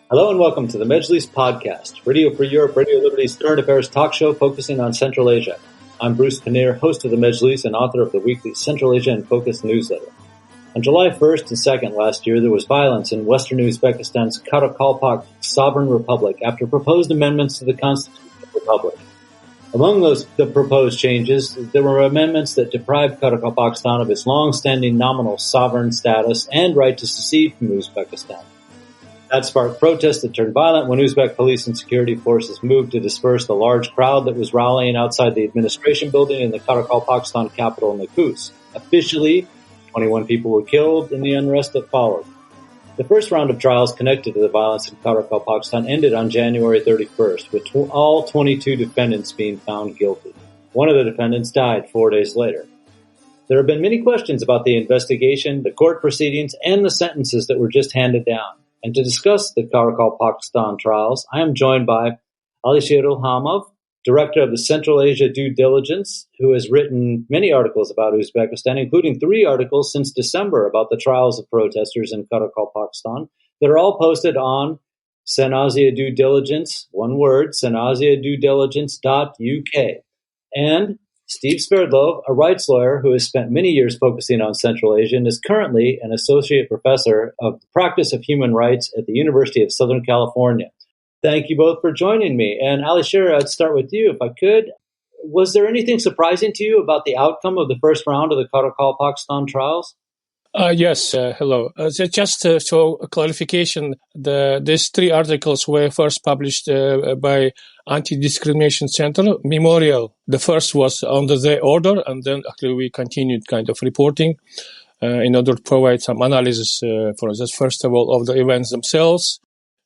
Hello and welcome to the Majlis Podcast, Radio Free Europe, Radio Liberty's current affairs talk show focusing on Central Asia. I'm Bruce Pannier, host of the Majlis and author of the weekly Central Asia in Focus newsletter. On July 1st and 2nd last year, there was violence in western Uzbekistan's Karakalpak Sovereign Republic after proposed amendments to the Constitution of the Republic. Among the proposed changes, there were amendments that deprived Karakalpakstan of its long-standing nominal sovereign status and right to secede from Uzbekistan. That sparked protests that turned violent when Uzbek police and security forces moved to disperse the large crowd that was rallying outside the administration building in the Karakalpakstan capital, Nukus. Officially, 21 people were killed in the unrest that followed. The first round of trials connected to the violence in Karakalpakstan ended on January 31st, with all 22 defendants being found guilty. One of the defendants died 4 days later. There have been many questions about the investigation, the court proceedings, and the sentences that were just handed down. And to discuss the Karakalpakstan trials, I am joined by Alisher Ilhamov, director of the Central Asia Due Diligence, who has written many articles about Uzbekistan, including 3 articles since December about the trials of protesters in Karakalpakstan that are all posted on Cenazia Due Diligence, one word, cenaziaduediligence.uk. And Steve Sverdlov, a rights lawyer who has spent many years focusing on Central Asia and is currently an associate professor of the practice of human rights at the University of Southern California. Thank you both for joining me. And Alisher, I'd start with you if I could. Was there anything surprising to you about the outcome of the first round of the Karakalpakstan trials? Yes, hello. Just for clarification, these 3 articles were first published by Anti-Discrimination Center, Memorial. The first was under their order, and then actually we continued kind of reporting in order to provide some analysis for this, first of all, of the events themselves.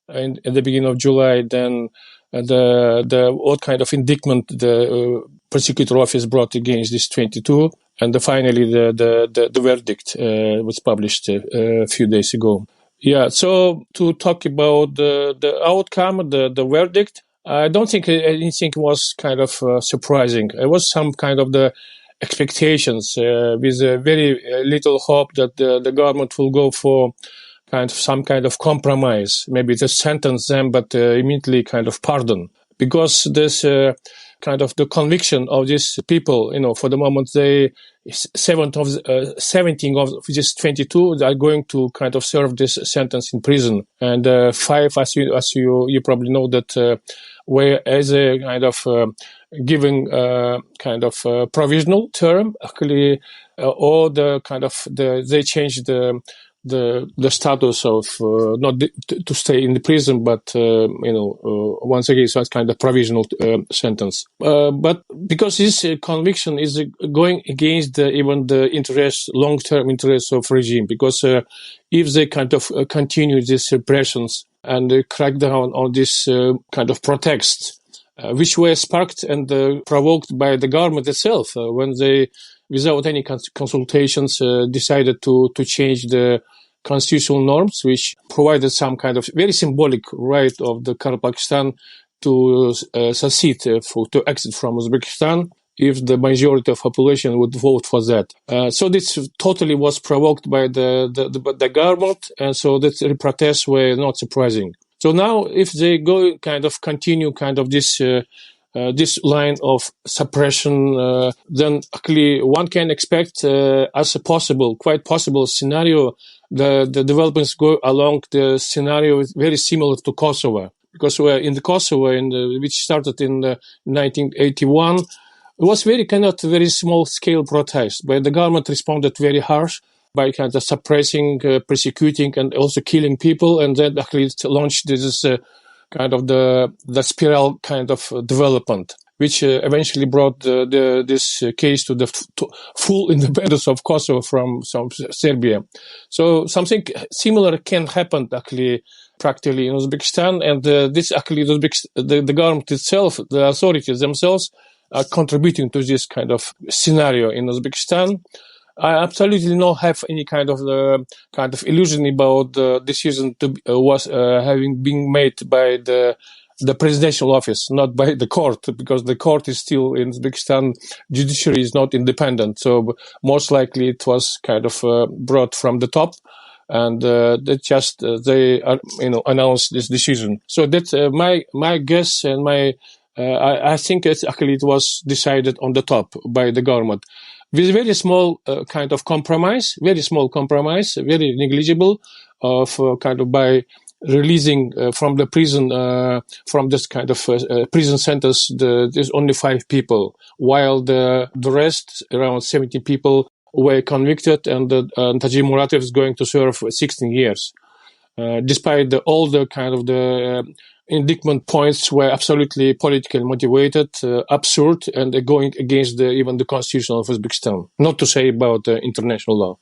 And at the beginning of July, then what kind of indictment the prosecutor office brought against these 22, and finally the verdict was published a few days ago. Yeah, so to talk about the outcome, the verdict, I don't think anything was kind of surprising. It was some kind of the expectations with very little hope that the government will go for some kind of compromise, maybe just sentence them, but immediately kind of pardon. Because this kind of the conviction of these people, for the moment, 17 of these 22 are going to kind of serve this sentence in prison. And 5, as you probably know, that were as a kind of given kind of provisional term, actually, or the kind of they changed the status of not to stay in the prison, but once again, so it's kind of provisional sentence. But because this conviction is going against even the long-term interests of regime, because if they kind of continue these repressions and crack down on this kind of protests, which were sparked and provoked by the government itself when they, without any consultations, decided to change the constitutional norms, which provided some kind of very symbolic right of the Karakalpakstan to secede, to exit from Uzbekistan, if the majority of population would vote for that. So this totally was provoked by the government, and so the protests were not surprising. So now, if they go continue this line of suppression, then actually one can expect as a quite possible scenario, the developments go along the scenario very similar to Kosovo. Because in the Kosovo, which started in 1981, it was very very small scale protest, but the government responded very harsh by kind of suppressing, persecuting, and also killing people, and then actually launched this kind of the spiral kind of development, which eventually brought this case to the full independence of Kosovo from Serbia. So something similar can happen actually practically in Uzbekistan, and this actually the government itself, the authorities themselves, are contributing to this kind of scenario in Uzbekistan. I absolutely don't have any kind of illusion about the decision having been made by the presidential office, not by the court, because the court is still in Uzbekistan, judiciary is not independent. So most likely it was brought from the top, and that just they announced this decision. So that's my guess, and I think it was decided on the top by the government with very small kind of compromise, very small compromise, very negligible of kind of by releasing from the prison, from this kind of prison centers, there's only 5 people, while the rest, around 70 people, were convicted, and Tajib Muratov is going to serve 16 years. Despite all the kind of the indictment points were absolutely politically motivated, absurd, and going against even the constitution of Uzbekistan, not to say about international law.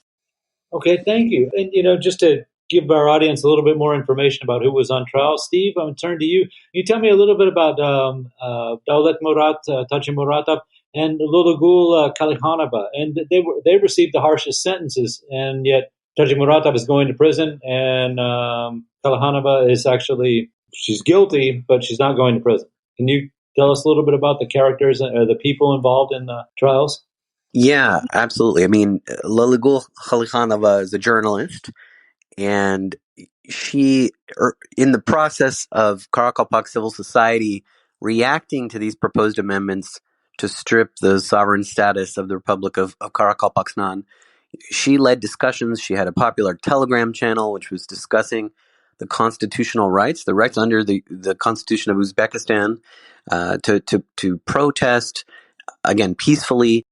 Okay, thank you. And, just to give our audience a little bit more information about who was on trial, Steve, I'm going to turn to you. Can you tell me a little bit about Daulat Murat, Tajib Muratov, and Lulugul Kalikhanova? And they received the harshest sentences, and yet Tajib Muratov is going to prison, and Kalikhanova is she's guilty, but she's not going to prison. Can you tell us a little bit about the characters or the people involved in the trials? Yeah, absolutely. I mean, Lulugul Kalikhanova is a journalist, and she, in the process of Karakalpak civil society reacting to these proposed amendments to strip the sovereign status of the Republic of Karakalpakstan, she led discussions. She had a popular Telegram channel which was discussing the constitutional rights, the rights under the Constitution of Uzbekistan, to protest, again, peacefully.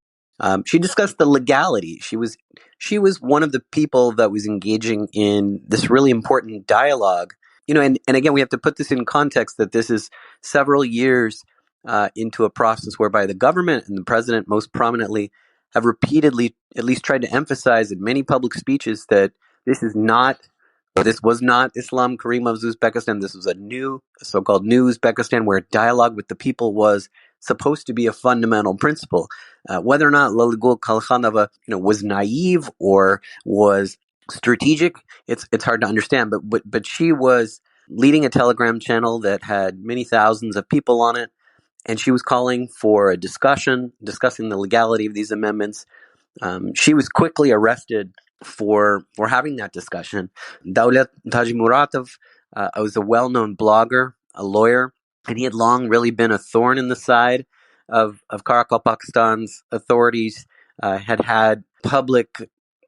She discussed the legality. She was one of the people that was engaging in this really important dialogue. And again, we have to put this in context that this is several years into a process whereby the government and the president most prominently have repeatedly at least tried to emphasize in many public speeches that this was not Islam Karimov's Uzbekistan. This was a so-called new Uzbekistan where dialogue with the people was supposed to be a fundamental principle. Whether or not Lulugul Kalikhanova, was naive or was strategic, it's hard to understand. But she was leading a Telegram channel that had many thousands of people on it, and she was calling for a discussing the legality of these amendments. She was quickly arrested for having that discussion. Daulat Tajib Muratov was a well-known blogger, a lawyer, and he had long really been a thorn in the side of Karakalpakstan's authorities. Had public,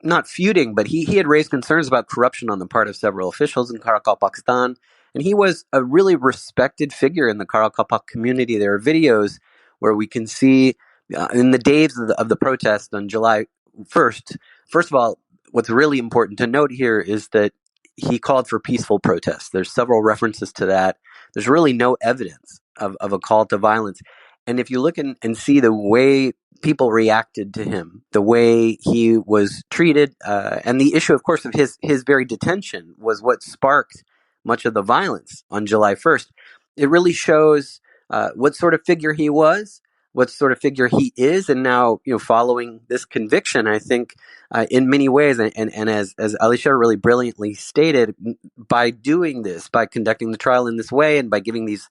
not feuding, but he had raised concerns about corruption on the part of several officials in Karakalpakstan. And he was a really respected figure in the Karakalpak community. There are videos where we can see in the days of the protest on July 1st, first of all, what's really important to note here is that he called for peaceful protests. There's several references to that. There's really no evidence of a call to violence. And if you look and see the way people reacted to him, the way he was treated, and the issue, of course, of his very detention was what sparked much of the violence on July 1st. It really shows what sort of figure he was, what sort of figure he is, and now, following this conviction, I think in many ways, and as Alisher really brilliantly stated, by doing this, by conducting the trial in this way, and by giving these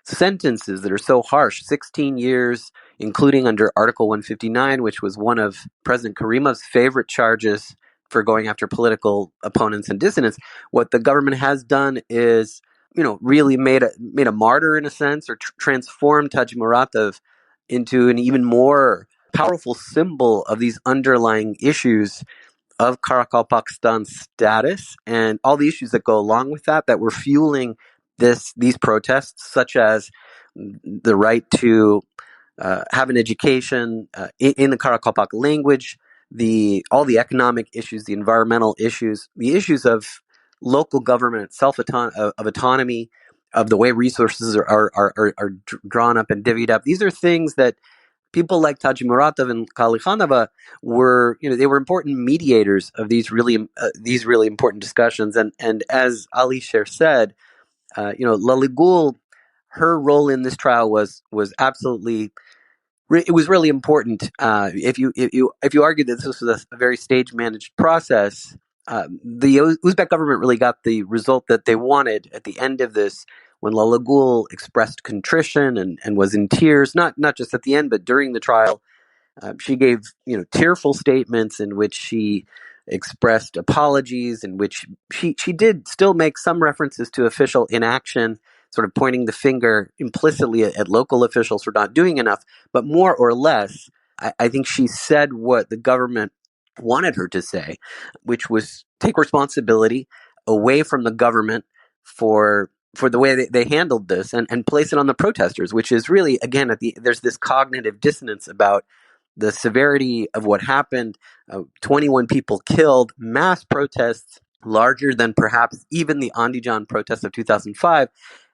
sentences that are so harsh, 16 years, including under Article 159, which was one of President Karimov's favorite charges for going after political opponents and dissidents, what the government has done is, really made a martyr in a sense, or transformed Tajib Muratov into an even more powerful symbol of these underlying issues of Karakalpakstan's status and all the issues that go along with that were fueling these protests, such as the right to have an education in the Karakalpak language, all the economic issues, the environmental issues, the issues of local government, autonomy, of the way resources are drawn up and divvied up. These are things that people like Tajib Muratov and Kalikhanova were, they were important mediators of these really important discussions. And as Alisher said, Lulugul, her role in this trial was absolutely. It was really important. If you argue that this was a very stage managed process, the Uzbek government really got the result that they wanted at the end of this, when Lulugul expressed contrition and was in tears, not just at the end, but during the trial. She gave tearful statements in which she expressed apologies, in which she did still make some references to official inaction, sort of pointing the finger implicitly at local officials for not doing enough. But more or less, I think she said what the government wanted her to say, which was take responsibility away from the government for the way they handled this, and place it on the protesters, which is really, again, there's this cognitive dissonance about the severity of what happened. 21 people killed, mass protests larger than perhaps even the Andijan protests of 2005,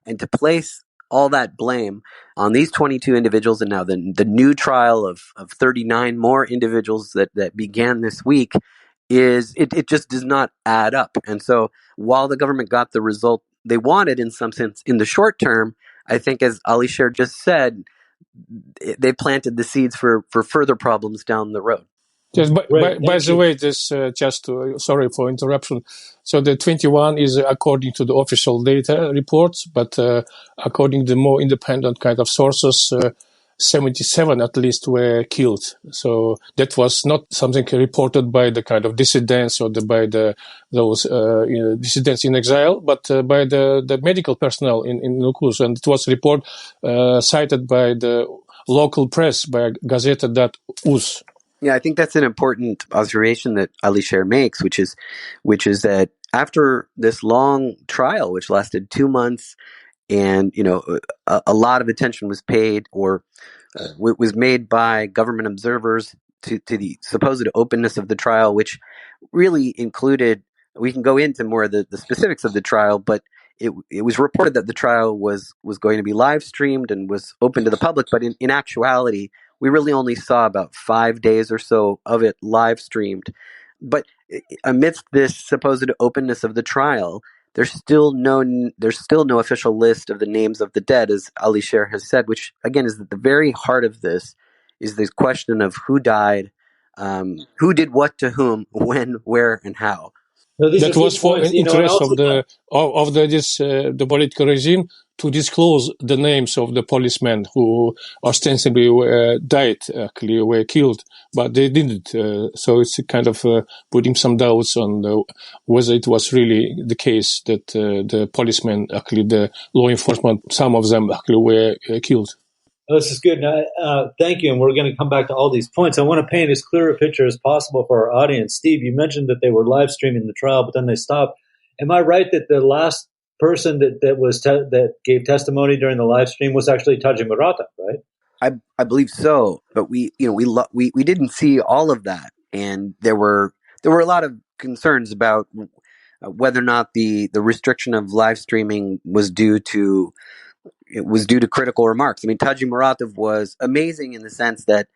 and to place all that blame on these 22 individuals, and now the new trial of 39 more individuals that began this week, it just does not add up. And so while the government got the result they wanted in some sense in the short term, I think, as Alisher just said, they planted the seeds for further problems down the road. Yes, by the way, this sorry for interruption. So the 21 is according to the official data reports, but according to the more independent kind of sources, 77 at least were killed. So that was not something reported by the kind of dissidents or by those dissidents in exile, but by the medical personnel in Nukus. And it was a report cited by the local press, by Gazeta.uz. Yeah, I think that's an important observation that Alisher makes, which is that after this long trial, which lasted 2 months, and a lot of attention was paid or was made by government observers to the supposed openness of the trial, which really included, we can go into more of the specifics of the trial, but it was reported that the trial was going to be live streamed and was open to the public, but in actuality, we really only saw about 5 days or so of it live streamed. But amidst this supposed openness of the trial, there's still no official list of the names of the dead, as Alisher has said, which again is at the very heart of this, is this question of who died, who did what to whom, when, where, and how. No, that was for interest of the political regime to disclose the names of the policemen who ostensibly died, actually were killed, but they didn't. So it's kind of putting some doubts on whether it was really the case that the policemen, actually the law enforcement, some of them actually were killed. Oh, this is good. Thank you. And we're going to come back to all these points. I want to paint as clear a picture as possible for our audience. Steve, you mentioned that they were live streaming the trial, but then they stopped. Am I right that the last person that gave testimony during the live stream was actually Taji Muratov, right? I believe so, but we didn't see all of that, and there were a lot of concerns about whether or not the restriction of live streaming was due to critical remarks. I mean, Taji Muratov was amazing in the sense that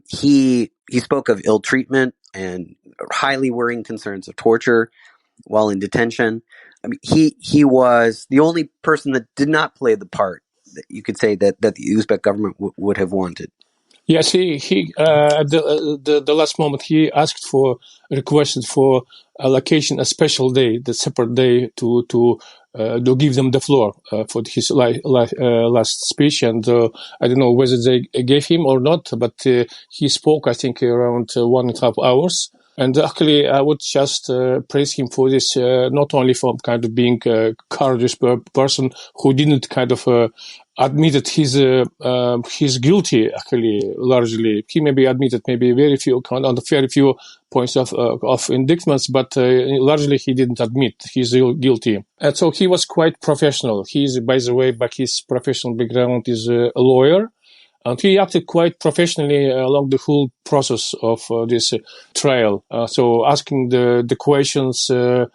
he spoke of ill treatment and highly worrying concerns of torture while in detention. I mean, he was the only person that did not play the part that you could say that the Uzbek government would have wanted. Yes, he at the last moment he requested for allocation a special day, the separate day to give them the floor for his last speech, and I don't know whether they gave him or not, but he spoke, I think, around 1.5 hours. And actually, I would just praise him for this, not only for kind of being a courageous person who didn't kind of admitted he's guilty. Actually, largely, he maybe admitted maybe very few points of indictments, but largely he didn't admit he's guilty. And so he was quite professional. He's, by the way, by his professional background, is a lawyer. And he acted quite professionally along the whole process of this trial. So asking the questions to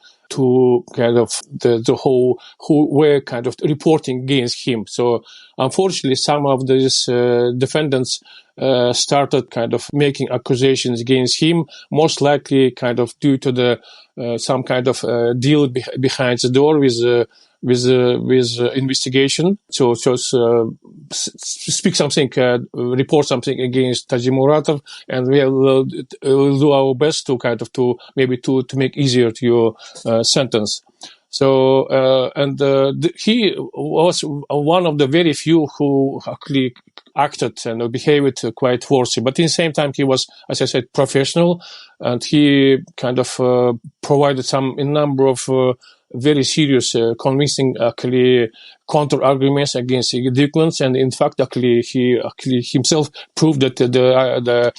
kind of the whole who were kind of reporting against him. So unfortunately, some of these defendants started kind of making accusations against him, most likely kind of due to the some kind of deal behind the door with investigation. So speak something, report something against Taji Muratov, and we'll do our best to kind of to make easier to your sentence. So he was one of the very few who actually acted and behaved quite worthy. But in the same time, he was, as I said, professional, and he kind of provided a number of very serious, convincing, actually, counter arguments against indictments. And in fact, he himself proved that the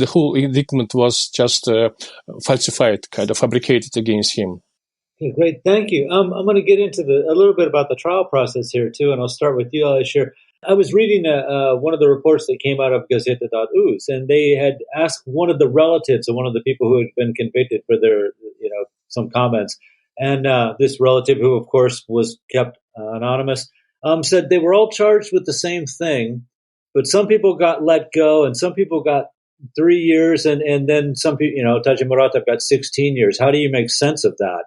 whole indictment was just falsified, kind of fabricated against him. Okay, great. Thank you. I'm going to get into a little bit about the trial process here too, and I'll start with you, Alishir. I was reading one of the reports that came out of Gazeta.uz, and they had asked one of the relatives of one of the people who had been convicted for their, some comments. And this relative, who of course was kept anonymous, said they were all charged with the same thing, but some people got let go and some people got 3 years, and then some people, Tajimuratov got 16 years. How do you make sense of that?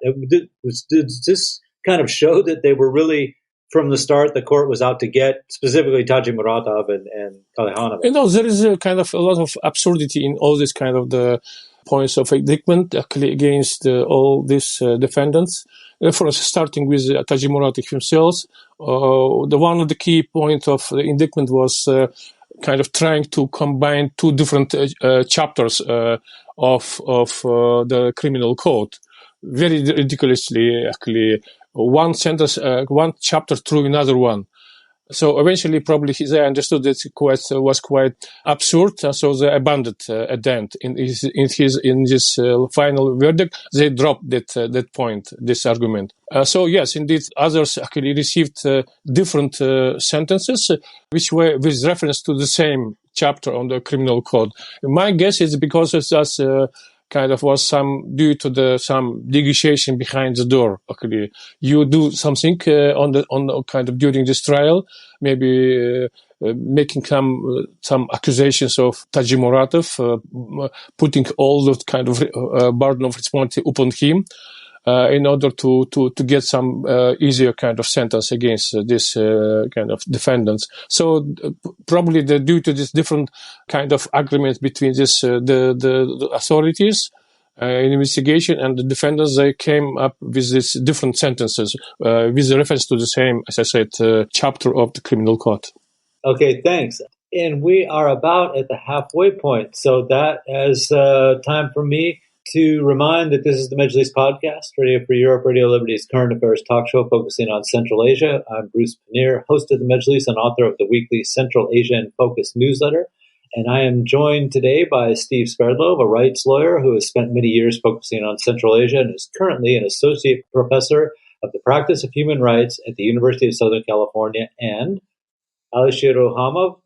Did this kind of show that they were really, from the start, the court was out to get specifically Tajimuratov and Khalekhanov? There is a lot of absurdity in all this kind of the points of indictment against all these defendants. For us, starting with Tajimuratov himself, one of the key points of the indictment was kind of trying to combine two different chapters of the criminal code. Very ridiculously, actually, one sentence, one chapter through another one. So eventually, probably they understood that it was quite absurd, and so they abandoned at the end. In this final verdict, they dropped that point, this argument. So yes, indeed, others actually received different sentences, which were with reference to the same chapter on the criminal code. My guess is because it's just kind of was due to some negotiation behind the door. Actually, you do something on kind of during this trial, maybe making some accusations of Tajimuratov, putting all that kind of burden of responsibility upon him, in order to get some easier kind of sentence against this kind of defendants. So probably due to this different kind of agreements between the authorities in investigation and the defendants, they came up with these different sentences with reference to the same, as I said, chapter of the criminal code. Okay, thanks. And we are about at the halfway point. So that is time for me to remind that this is the Mejlis podcast, Radio Free Europe, Radio Liberty's current affairs talk show focusing on Central Asia. I'm Bruce Pannier, host of the Mejlis and author of the weekly Central Asia in Focus newsletter. And I am joined today by Steve Sverdlov, a rights lawyer who has spent many years focusing on Central Asia and is currently an associate professor of the practice of human rights at the University of Southern California, and Alishir Rohamov,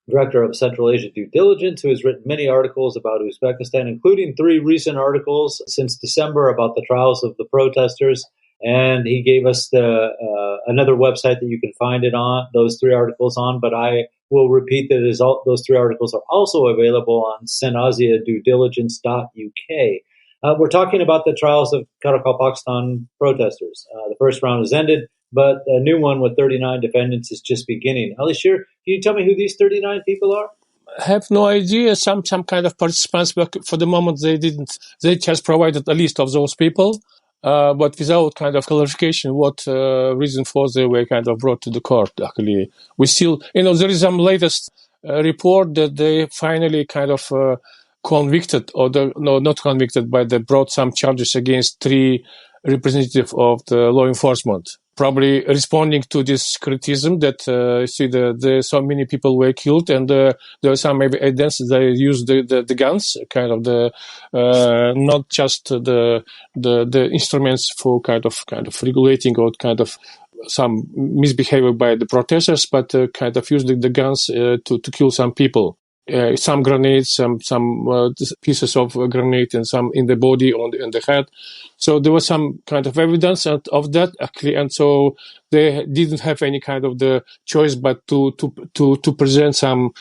Director of Central Asia Due Diligence, who has written many articles about Uzbekistan, including 3 recent articles since December about the trials of the protesters. And he gave us another website that you can find it on, those 3 articles on, but I will repeat that those 3 articles are also available on CenAsiaDueDiligence.uk. We're talking about the trials of Karakalpakstan protesters. The first round has ended, but a new one with 39 defendants is just beginning. Alishir, can you tell me who these 39 people are? I have no idea. Some kind of participants, but for the moment they didn't. They just provided a list of those people, but without kind of clarification what reason for they were kind of brought to the court. Actually, we still, there is some latest report that they finally kind of convicted, not convicted, but they brought some charges against 3 representatives of the law enforcement. Probably responding to this criticism that so many people were killed, and there was some evidence they used the guns, kind of not just the instruments for kind of regulating or kind of some misbehavior by the protesters, but kind of used the guns to kill some people. Some grenades, some pieces of grenade, and some in the body, in the head. So there was some kind of evidence of that actually, and so they didn't have any kind of the choice but to present some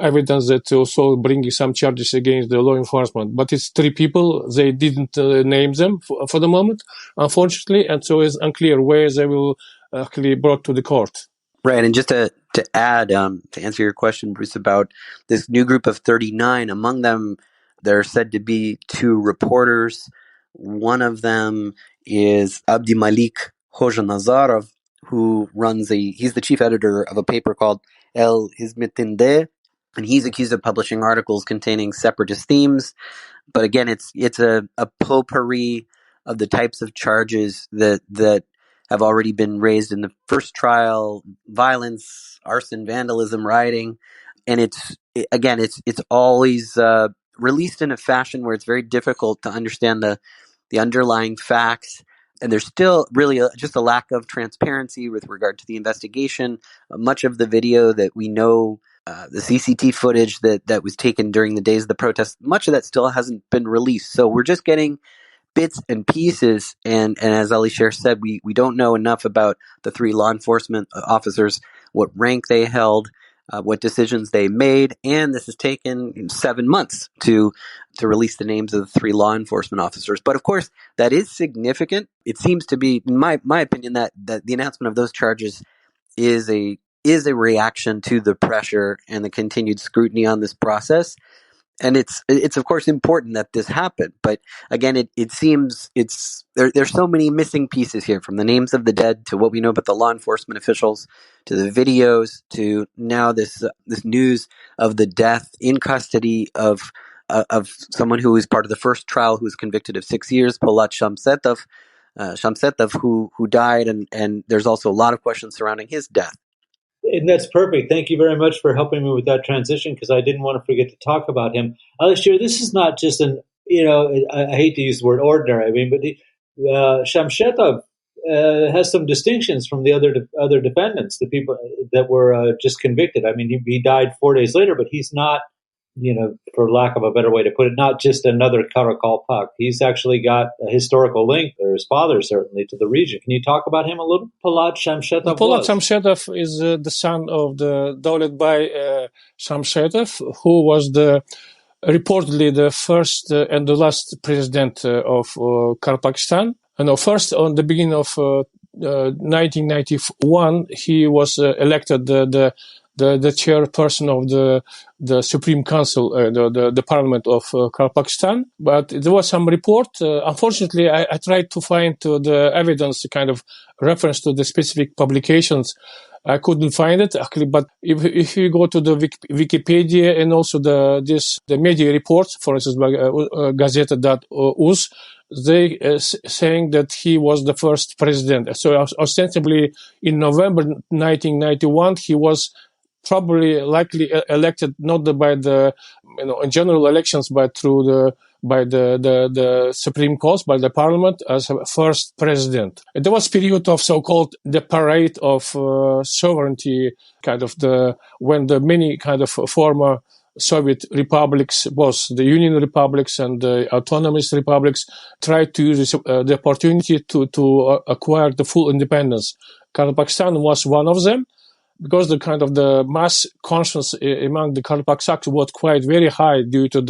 evidence that also bringing some charges against the law enforcement. But it's 3 people; they didn't name them for the moment, unfortunately, and so it's unclear where they will actually brought to the court. Right, and just to add, to answer your question, Bruce, about this new group of 39, among them, there are said to be 2 reporters. One of them is Abdimalik Hojanazarov, who he's the chief editor of a paper called El Hizmetinde, and he's accused of publishing articles containing separatist themes. But again, it's a potpourri of the types of charges that have already been raised in the first trial: violence, arson, vandalism, rioting, and it's always released in a fashion where it's very difficult to understand the underlying facts. And there's still really just a lack of transparency with regard to the investigation. Much of the video that we know, the CCTV footage that was taken during the days of the protest, much of that still hasn't been released. So we're just getting bits and pieces. And as Alisher said, we don't know enough about the three law enforcement officers, what rank they held, what decisions they made. And this has taken 7 months to release the names of the three law enforcement officers. But of course, that is significant. It seems to be, in my opinion, that the announcement of those charges is a reaction to the pressure and the continued scrutiny on this process. And it's of course important that this happened, but again, it seems there's so many missing pieces here, from the names of the dead to what we know about the law enforcement officials, to the videos, to now this news of the death in custody of someone who was part of the first trial, who was convicted of 6 years, Polat Shamsetov, who died, and there's also a lot of questions surrounding his death. And that's perfect. Thank you very much for helping me with that transition, because I didn't want to forget to talk about him. Alisher, this is not just I hate to use the word ordinary. I mean, but Shamsetov has some distinctions from the other defendants, the people that were just convicted. I mean, he died 4 days later, but he's not, for lack of a better way to put it, not just another Karakalpak. He's actually got a historical link, or his father certainly, to the region. Can you talk about him a little? Polat Shamsetov. Polat Shamsetov is the son of the Dowletbay Shamsetov, who was reportedly the first and the last president of Karapakistan. And first, on the beginning of 1991, he was elected the chairperson of the Supreme Council, the Parliament of Pakistan. But there was some report. Unfortunately, I tried to find the evidence, kind of reference to the specific publications. I couldn't find it actually. But if you go to the Wikipedia and also the media reports, for instance, by Gazeta.uz, they saying that he was the first president. So ostensibly in November 1991, he was probably likely elected not by the in general elections, but through by the Supreme Court, by the Parliament, as a first president. And there was a period of so-called the parade of sovereignty, kind of when the many kind of former Soviet republics, both the Union republics and the autonomous republics, tried to use the opportunity to acquire the full independence. Kazakhstan was one of them, because the kind of the mass conscience among the Kazakhs was quite very high due to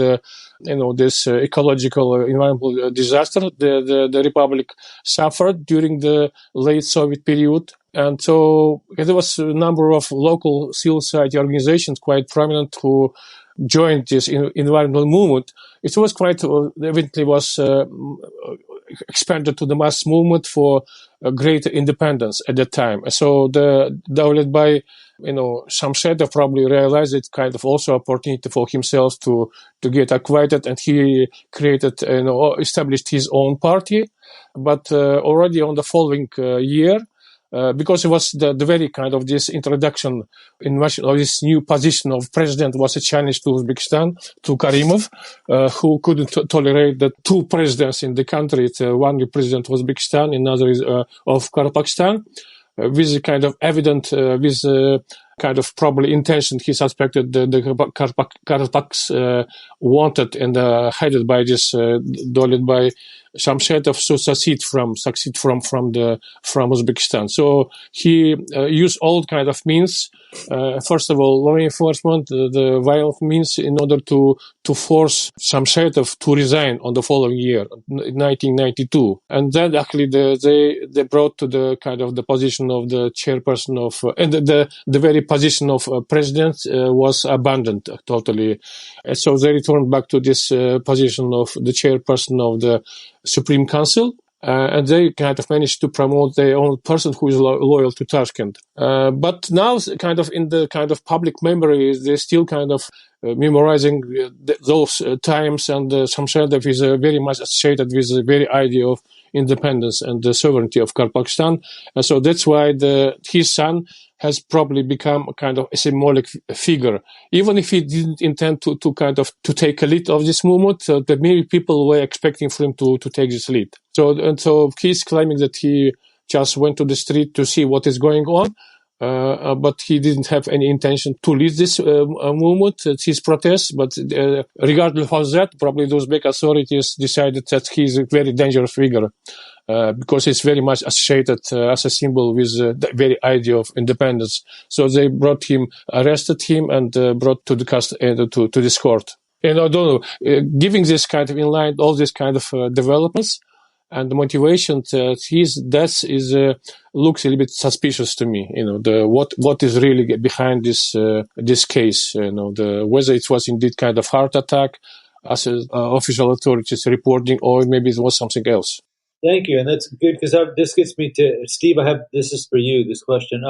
this ecological environmental disaster the republic suffered during the late Soviet period. And so there was a number of local civil society organizations quite prominent who joined this environmental movement. It was eventually was expanded to the mass movement for greater independence at that time. So the Dowletbay, Shamsetov probably realized it kind of also opportunity for himself to get acquitted, and he created, established his own party. But already on the following year, because it was the very kind of this introduction of this new position of president was a challenge to Uzbekistan, to Karimov, who couldn't tolerate the two presidents in the country. One president of Uzbekistan, another is of Kazakhstan, with kind of evident, kind of probably intention. He suspected the Kazakhs wanted and headed by this Dowletbay Shamsetov to succeed from Uzbekistan. So he used all kind of means. First of all, law enforcement, the violent means, in order to force Shamsetov to resign on the following year, 1992. And then actually they brought to the kind of the position of the chairperson of, and the very position of president was abandoned totally. And so they returned back to this position of the chairperson of the Supreme Council. and they kind of managed to promote their own person who is loyal to Tashkent. But now, kind of in the kind of public memory, they're still kind of memorizing those times, and Shamshadov is very much associated with the very idea of independence and the sovereignty of Pakistan. And so that's why his son has probably become a kind of a symbolic figure. Even if he didn't intend to take a lead of this movement, that many people were expecting for him to take this lead. So he's claiming that he just went to the street to see what is going on, but he didn't have any intention to lead this movement, his protest. But regardless of that, probably those Uzbek authorities decided that he's a very dangerous figure. Because it's very much associated as a symbol with the very idea of independence. So they arrested him, and brought to to this court. And I don't know, giving this kind of in line, all this kind of developments and the motivation to his death looks a little bit suspicious to me. What is really behind this case? Whether it was indeed kind of heart attack, as official authorities reporting, or maybe it was something else. Thank you, and that's good because this gets me to Steve. This is for you. This question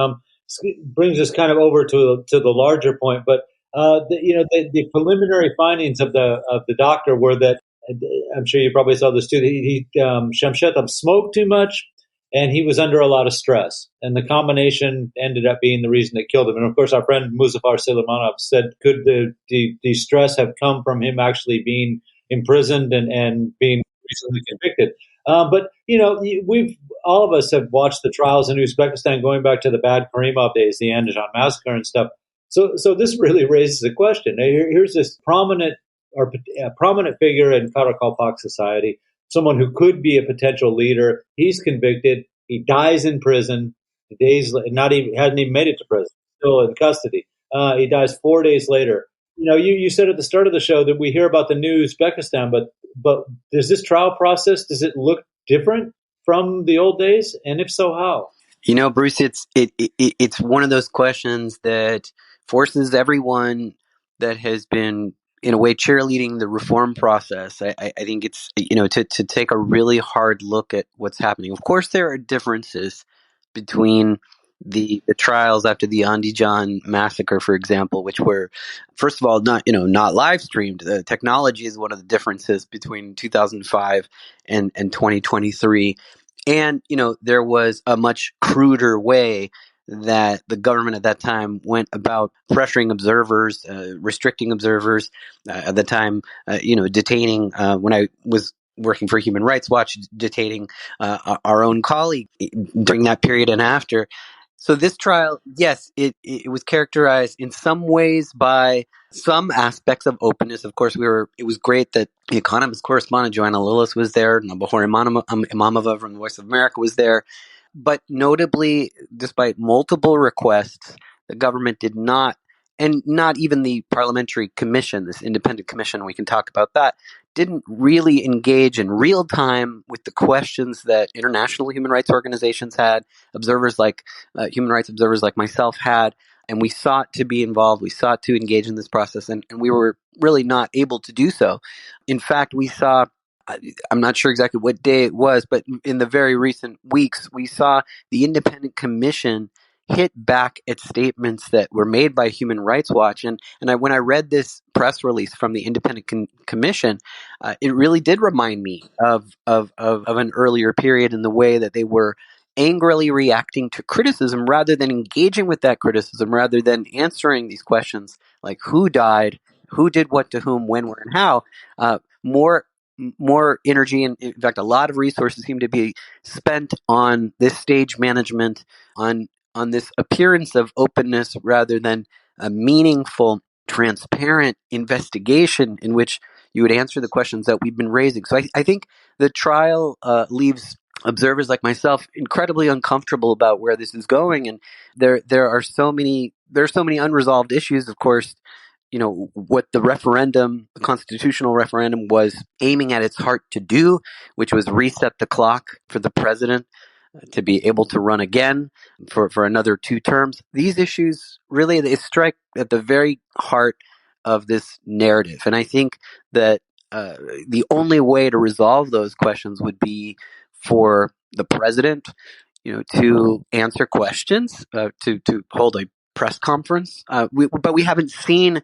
brings us kind of over to the larger point, but the preliminary findings of the doctor were that, I'm sure you probably saw this too, that Shamshetov smoked too much, and he was under a lot of stress, and the combination ended up being the reason that killed him. And of course, our friend Muzaffar Suleimanov said, could the stress have come from him actually being imprisoned and being recently convicted? But we've all of us have watched the trials in Uzbekistan going back to the Bad Karimov days, the Andijan massacre and stuff. So this really raises a question. Here's this prominent figure in Karakalpak society, someone who could be a potential leader. He's convicted. He dies in prison. Hasn't even made it to prison. Still in custody. He dies 4 days later. You said at the start of the show that we hear about the new Uzbekistan, but does this trial process, does it look different from the old days? And if so, how? Bruce, it's one of those questions that forces everyone that has been, in a way, cheerleading the reform process. I think it's, to take a really hard look at what's happening. Of course, there are differences between the trials after the Andijan massacre, for example, which were, first of all, not live streamed. The technology is one of the differences between 2005 and 2023. And, there was a much cruder way that the government at that time went about pressuring observers, restricting observers. At the time, detaining, when I was working for Human Rights Watch, detaining our own colleague during that period and after. So this trial, yes, it was characterized in some ways by some aspects of openness. Of course, it was great that the Economist correspondent Joanna Lillis was there, Nabahor Imamova from the Voice of America was there. But notably, despite multiple requests, the government did not, and not even the parliamentary commission, this independent commission, we can talk about that, didn't really engage in real time with the questions that international human rights organizations had, human rights observers like myself had, and we sought to be involved, we sought to engage in this process, and we were really not able to do so. In fact, we saw, I'm not sure exactly what day it was, but in the very recent weeks, we saw the independent commission hit back at statements that were made by Human Rights Watch. And when I read this press release from the independent commission, it really did remind me of an earlier period in the way that they were angrily reacting to criticism rather than engaging with that criticism, rather than answering these questions like who died, who did what to whom, when, where, and how. More energy, and in fact, a lot of resources seem to be spent on this stage management, on this appearance of openness rather than a meaningful, transparent investigation in which you would answer the questions that we've been raising. So I think the trial leaves observers like myself incredibly uncomfortable about where this is going, and there are so many unresolved issues. Of course, what the constitutional referendum was aiming at its heart to do, which was reset the clock for the president to be able to run again for another 2 terms. These issues really, they strike at the very heart of this narrative. And I think that the only way to resolve those questions would be for the president, to answer questions, to hold a press conference. But we haven't seen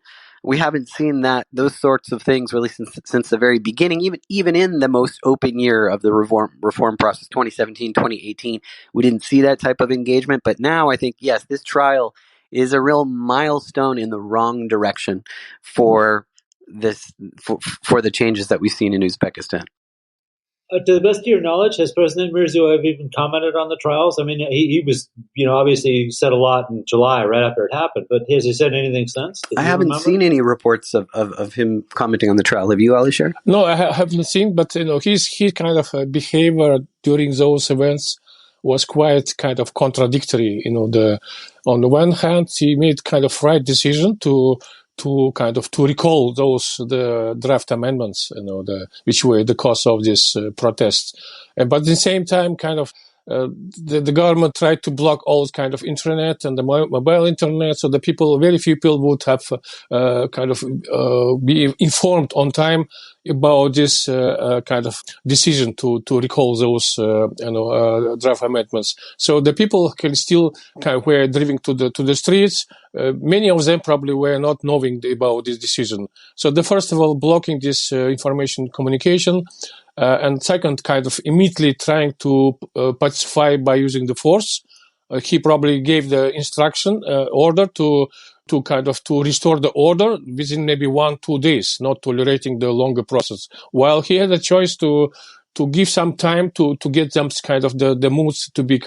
those sorts of things really since the very beginning. Even in the most open year of the reform process, 2017, 2018, we didn't see that type of engagement. But now I think, yes, this trial is a real milestone in the wrong direction for for the changes that we've seen in Uzbekistan. To the best of your knowledge, has President Mirziyoyev even commented on the trials? I mean, he was, obviously said a lot in July, right after it happened, but has he said anything since? I haven't seen any reports of him commenting on the trial. Have you, Alisher? No, I haven't seen, but, his kind of behavior during those events was quite kind of contradictory. On the one hand, he made kind of right decision to recall the draft amendments, which were the cause of this protest. But at the same time, the government tried to block all kind of internet and the mobile internet, so very few people would have be informed on time about this kind of decision to recall those draft amendments. So the people can still were driving to the streets. Many of them probably were not knowing about this decision. So first of all, blocking this information communication. And second, immediately trying to pacify by using the force. He probably gave the instruction, order to restore the order within maybe 1-2 days, not tolerating the longer process. While he had a choice to give some time to get them the moods to be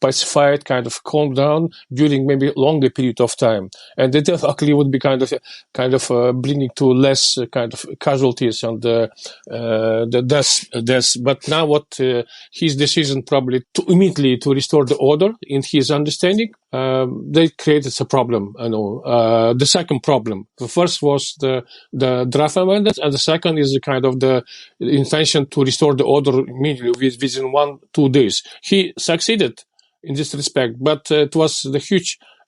pacified, calmed down during maybe longer period of time. And that actually would be bringing to less casualties and the deaths. But now his decision probably to immediately to restore the order in his understanding, they created a problem. The second problem. The first was the draft amendment, and the second is the intention to restore the order immediately within 1-2 days. He succeeded in this respect, but it was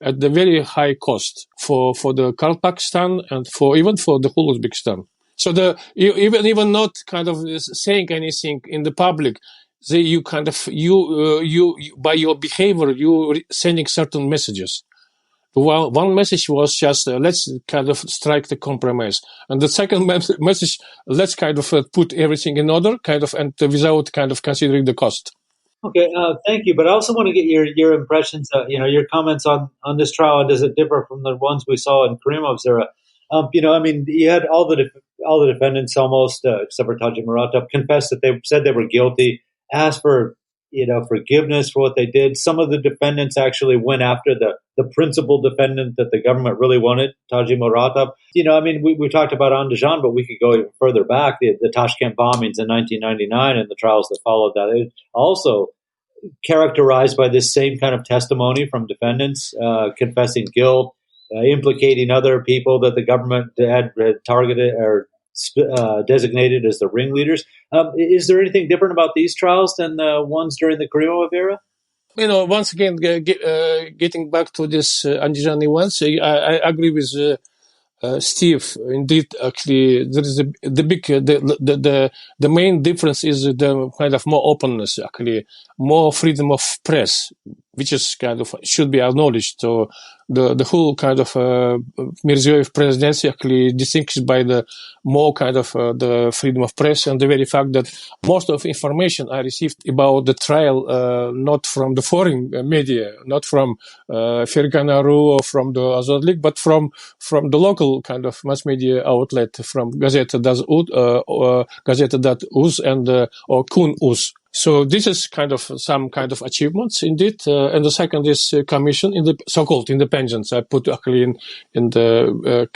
at the very high cost for the Pakistan and even for the whole Uzbekistan. So even not saying anything in the public, you by your behavior you sending certain messages. Well, one message was just let's strike the compromise, and the second message, let's put everything in order, and without considering the cost. Okay, thank you. But I also want to get your impressions, your comments on this trial. Does it differ from the ones we saw in Karimov's era? You had all the defendants almost, except for Taji Muratov, confessed that they said they were guilty, asked for forgiveness for what they did. Some of the defendants actually went after the principal defendant that the government really wanted, Taji Muratov. We talked about Andijan, but we could go even further back. The Tashkent bombings in 1999 and the trials that followed that. It also characterized by this same kind of testimony from defendants, confessing guilt, implicating other people that the government had targeted or designated as the ringleaders. Is there anything different about these trials than the ones during the Karimov era? Once again, getting back to this Andijan events, I agree with Steve. Indeed, actually, there is the main difference is the more openness, actually, more freedom of press, which is should be acknowledged. So the whole Mirziyoyev presidency actually distinguished by the more the freedom of press and the very fact that most of information I received about the trial not from the foreign media, not from Fergana.ru or from the Azad League, but from the local mass media outlet, from Gazeta.uz and or Kun.uz. So this is some achievements indeed. And the second is commission in the so-called independence. I put actually in the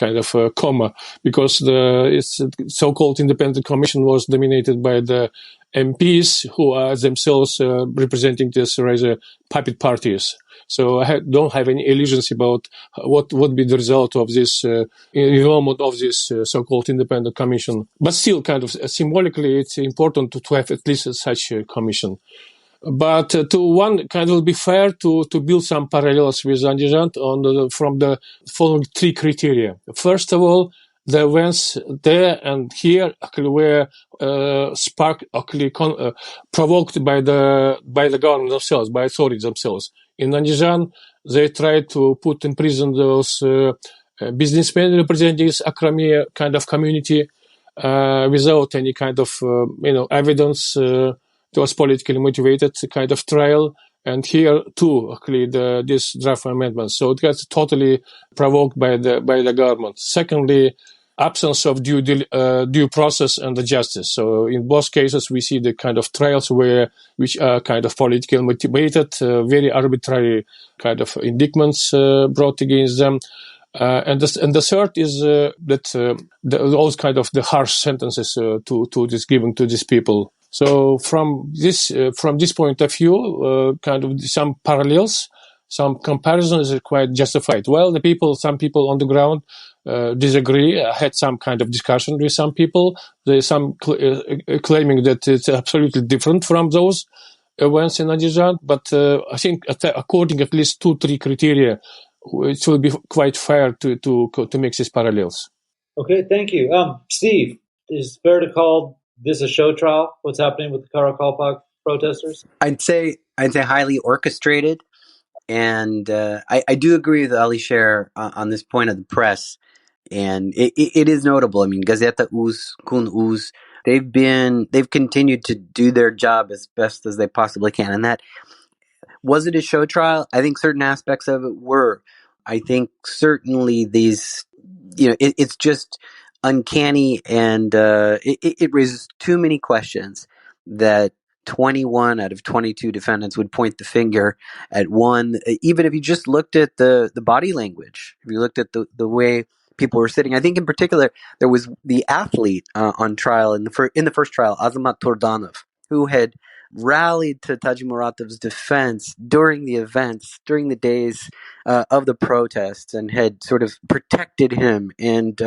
comma, because it's so-called independent commission was dominated by the MPs who are themselves representing this rather puppet parties. So I don't have any illusions about what would be the result of this involvement of this so-called independent commission. But still, symbolically, it's important to have at least such a commission. But to be fair, to build some parallels with Andijan from the following three criteria. First of all, the events there and here actually were sparked, actually provoked by the government themselves, by authorities themselves. In Andijan, they tried to put in prison those businessmen representing this Akrami kind of community without any kind of evidence. It was politically motivated kind of trial. And here too, actually, this draft amendment. So it gets totally provoked by the government. Secondly, absence of due process and the justice. So in both cases, we see the kind of trials which are kind of politically motivated, very arbitrary kind of indictments brought against them. And the third is that those kind of the harsh sentences to this given to these people. So from this point of view, kind of some parallels, some comparisons are quite justified. Well, some people on the ground disagree. I had some kind of discussion with some people. There's some claiming that it's absolutely different from those events in Andijan. But I think according at least 2-3 criteria, it will be quite fair to make these parallels. Okay, thank you. Steve, is it fair to call this a show trial? What's happening with the Karakalpak protesters? I'd say highly orchestrated, and I do agree with Alisher on this point of the press, and it is notable. I mean, Gazeta Uz, Kun Uz, they've continued to do their job as best as they possibly can, and that was it a show trial? I think certain aspects of it were. I think certainly these, it's just uncanny, and it raises too many questions that 21 out of 22 defendants would point the finger at one, even if you just looked at the body language, if you looked at the way people were sitting. I think in particular, there was the athlete on trial in the first trial, Azamat Tordanov, who had rallied to Taji Muratov's defense during the events, during the days of the protests, and had sort of protected him and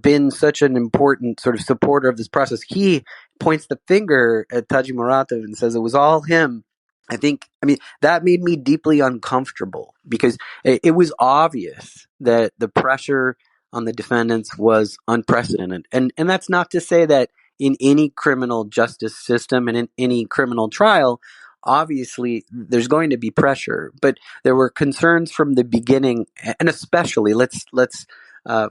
been such an important sort of supporter of this process. He points the finger at Taji Muratov and says it was all him. I mean, that made me deeply uncomfortable because it was obvious that the pressure on the defendants was unprecedented. And that's not to say that in any criminal justice system and in any criminal trial, obviously there's going to be pressure, but there were concerns from the beginning, and especially let's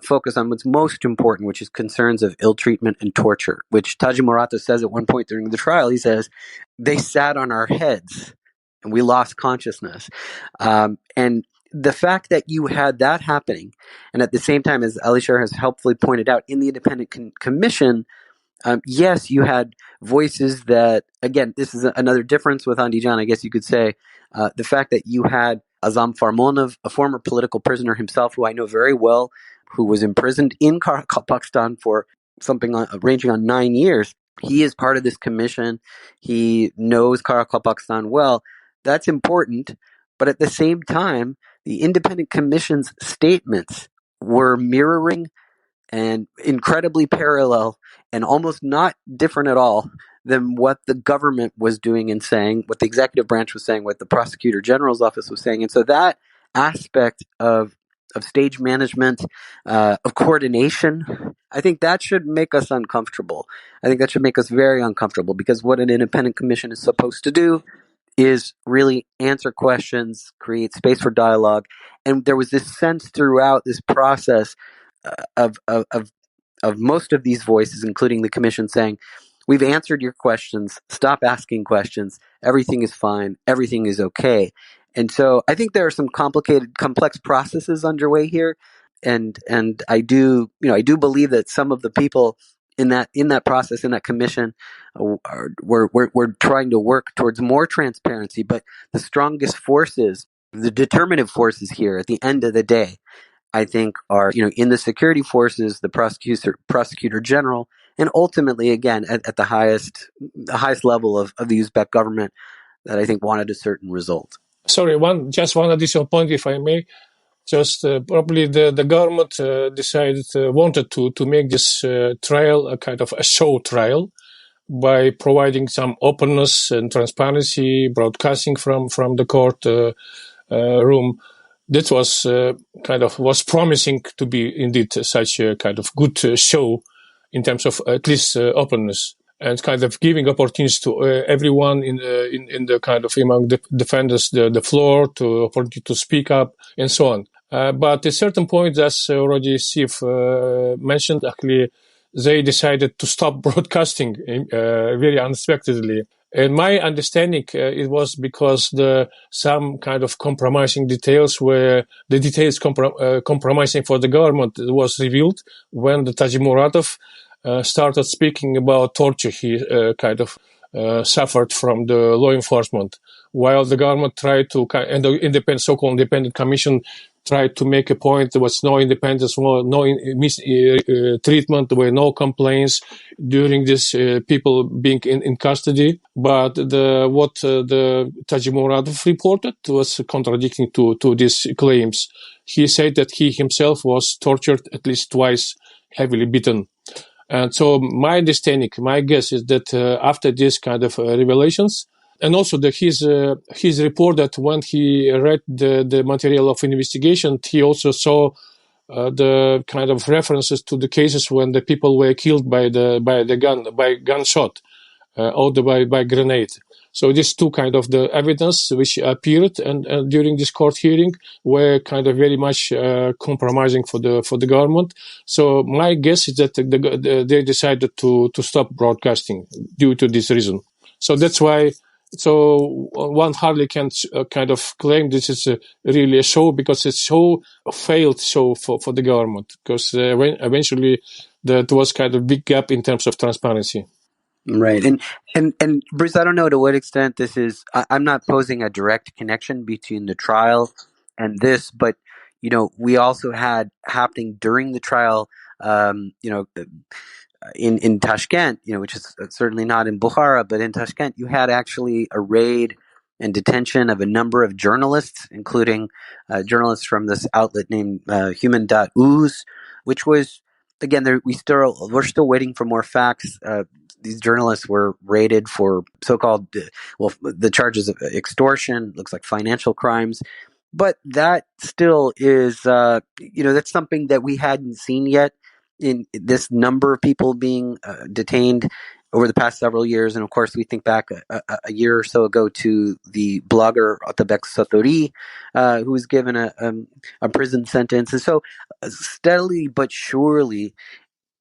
focus on what's most important, which is concerns of ill treatment and torture, which Taji Muratov says at one point during the trial. He says, they sat on our heads and we lost consciousness. And the fact that you had that happening, and at the same time, as Alisher has helpfully pointed out, in the independent commission, yes, you had voices that, again, this is another difference with Andijan, I guess you could say, the fact that you had Azam Farmonov, a former political prisoner himself, who I know very well, who was imprisoned in Pakistan for something ranging on 9 years. He is part of this commission. He knows Karakalpakstan well. That's important. But at the same time, the independent commission's statements were mirroring and incredibly parallel and almost not different at all than what the government was doing and saying, what the executive branch was saying, what the prosecutor general's office was saying. And so that aspect of stage management, of coordination, I think that should make us uncomfortable. I think that should make us very uncomfortable, because what an independent commission is supposed to do is really answer questions, create space for dialogue. And there was this sense throughout this process of most of these voices, including the commission, saying, we've answered your questions, stop asking questions, everything is fine, everything is okay. And so I think there are some complex processes underway here, and I do believe that some of the people in that process, in that commission, we're trying to work towards more transparency. But the strongest forces, the determinative forces here at the end of the day, I think are, in the security forces, the prosecutor general, and ultimately, again, at the highest level of the Uzbek government, that I think wanted a certain result. Sorry, one additional point, if I may. Just probably the government wanted to make this trial a kind of a show trial by providing some openness and transparency, broadcasting from the court room. that was was promising to be indeed such a kind of good show in terms of at least openness, and kind of giving opportunities to everyone in the kind of among the defenders the floor, to opportunity to speak up and so on. But at a certain point, as already Steve mentioned, actually they decided to stop broadcasting very unexpectedly. In my understanding, it was because some kind of compromising details, where the details compromising for the government was revealed when the Tajimuratov started speaking about torture he suffered from the law enforcement, while the government tried to, and the so-called independent commission tried to make a point there was no independence, no treatment, there were no complaints during this people being in custody. But what the Tajimuratov reported was contradicting to these claims. He said that he himself was tortured at least twice, heavily beaten. And so my understanding, my guess is that after this kind of revelations, and also his report, that when he read the material of investigation, he also saw the kind of references to the cases when the people were killed by gunshot, or by grenade. So these two kind of the evidence which appeared and during this court hearing were kind of very much compromising for the government. So my guess is that they decided to stop broadcasting due to this reason. So that's why. So one hardly can kind of claim this is really a show, because it's failed show for the government, because eventually there was kind of big gap in terms of transparency. Right. And Bruce, I don't know to what extent this is, I'm not posing a direct connection between the trial and this, but, we also had happening during the trial, in Tashkent, which is certainly not in Bukhara, but in Tashkent, you had actually a raid and detention of a number of journalists, including journalists from this outlet named Human.uz, which was, again, we're still waiting for more facts. These journalists were raided for so-called, the charges of extortion, looks like financial crimes. But that still is, that's something that we hadn't seen yet, in this number of people being detained over the past several years. And of course, we think back a year or so ago to the blogger Otabek Satori, who was given a prison sentence. And so steadily but surely,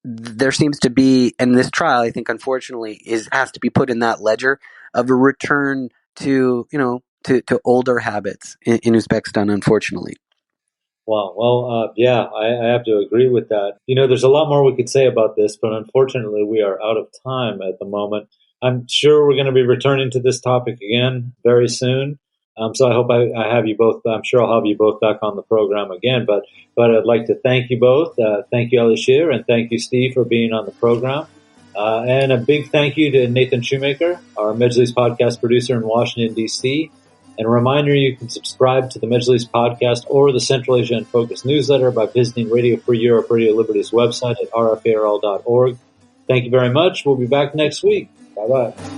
there seems to be, and this trial, I think, unfortunately, has to be put in that ledger of a return to older habits in Uzbekistan, unfortunately. Wow. Well, I have to agree with that. There's a lot more we could say about this, but unfortunately we are out of time at the moment. I'm sure we're going to be returning to this topic again very soon. So I hope I have you both. I'm sure I'll have you both back on the program again. But I'd like to thank you both. Thank you, Alisher, and thank you, Steve, for being on the program. And a big thank you to Nathan Shoemaker, our Mejlis podcast producer in Washington, D.C., And a reminder, you can subscribe to the Mejlis podcast or the Central Asia in Focus newsletter by visiting Radio Free Europe, Radio Liberty's website at rfarl.org. Thank you very much. We'll be back next week. Bye-bye.